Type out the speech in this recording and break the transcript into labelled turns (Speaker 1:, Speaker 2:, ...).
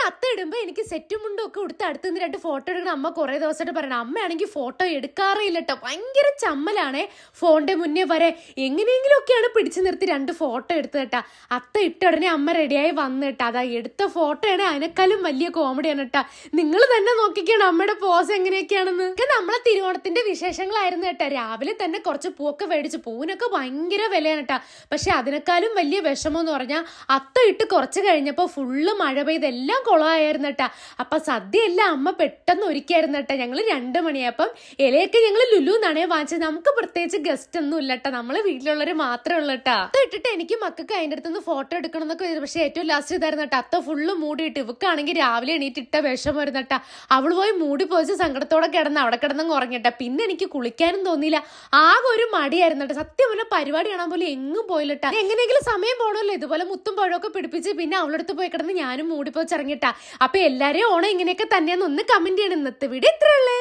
Speaker 1: അത്ത ഇടുമ്പോ എനിക്ക് സെറ്റും മുണ്ടും ഒക്കെ ഉടുത്ത് അടുത്ത് നിന്ന് 2 ഫോട്ടോ എടുക്കണം അമ്മ കുറെ ദിവസമായിട്ട് പറയണം. അമ്മയാണെങ്കിൽ ഫോട്ടോ എടുക്കാറില്ല കേട്ടോ, ഭയങ്കര ചമ്മലാണേ. ഫോണിന്റെ മുന്നേ വരെ എങ്ങനെയെങ്കിലും ഒക്കെയാണ് പിടിച്ചു നിർത്തി 2 ഫോട്ടോ എടുത്ത് കേട്ടാ. അത്ത ഇട്ട ഉടനെ അമ്മ റെഡിയായി വന്നു കേട്ടാ. അതാ എടുത്ത ഫോട്ടോയാണ് അതിനേക്കാളും വലിയ കോമഡിയാണ് കേട്ടാ. നിങ്ങൾ തന്നെ നോക്കിക്കണം അമ്മയുടെ പോസ് എങ്ങനെയൊക്കെയാണെന്ന്. നമ്മളെ തിരുവോണത്തിന്റെ വിശേഷങ്ങളായിരുന്നു കേട്ടാ. രാവിലെ തന്നെ കുറച്ച് പൂവൊക്കെ മേടിച്ചു. പൂവിനൊക്കെ ഭയങ്കര വിലയാണ് കേട്ടാ. പക്ഷെ അതിനേക്കാളും വലിയ വിഷമം എന്ന് പറഞ്ഞാൽ അത്ത ഇട്ട് കുറച്ച് കഴിഞ്ഞപ്പോ ഫുള്ള് മഴ പെയ്തെല്ലാം കുളമായിരുന്നു കേട്ടാ. അപ്പൊ സദ്യ എല്ലാം അമ്മ പെട്ടെന്ന് ഒരുക്കിയായിരുന്നു കേട്ടാ. ഞങ്ങള് 2 മണിയായപ്പം ഇലയൊക്കെ ഞങ്ങള് ലുലുന്നാണേ വാങ്ങിച്ചത്. നമുക്ക് പ്രത്യേകിച്ച് ഗസ്റ്റ് ഒന്നും ഇല്ല കേട്ടാ, നമ്മള് വീട്ടിലുള്ളവര് മാത്രമേ ഉള്ളൂ കേട്ടാ. അത്ത ഇട്ടിട്ട് എനിക്ക് മക്കൾക്ക് അതിന്റെ അടുത്ത് ഫോട്ടോ എടുക്കണം എന്നൊക്കെ. പക്ഷെ ഏറ്റവും ലാസ്റ്റ് ഇതായിരുന്നു കേട്ടോ, അത്ത ഫുള്ള് മൂടിയിട്ട്. ഇവക്കാണെങ്കിൽ രാവിലെ എണീറ്റിട്ട വിഷം വരുന്ന കേട്ടാ. അവള് പോയി മൂടി പോയിച്ച് സങ്കടത്തോടെ കിടന്ന് അവിടെ കിടന്നങ്ങ് ഉറങ്ങിട്ടാ. പിന്നെ എനിക്ക് കുളിക്കാനും തോന്നിയില്ല, ആകെ ഒരു മടിയായിരുന്നു കേട്ടോ. സത്യം പറഞ്ഞ പരിപാടി കാണാൻ പോലെ എങ്ങും പോയില്ലട്ടാ. എങ്ങനെയെങ്കിലും സമയം പോകണമല്ലോ. ഇതുപോലെ മുത്തും പഴമൊക്കെ പിടിപ്പിച്ച് പിന്നെ അവളടുത്ത് പോയി കിടന്ന് ഞാനും മൂടിപ്പോയിച്ചിറങ്ങിട്ടാ. അപ്പൊ എല്ലാരെയും ഓണം ഇങ്ങനെയൊക്കെ തന്നെയാന്ന് ഒന്ന് കമന്റ് ചെയ്യണം. ഇന്നത്തെ വീഡിയോ ഇത്രയുള്ളേ.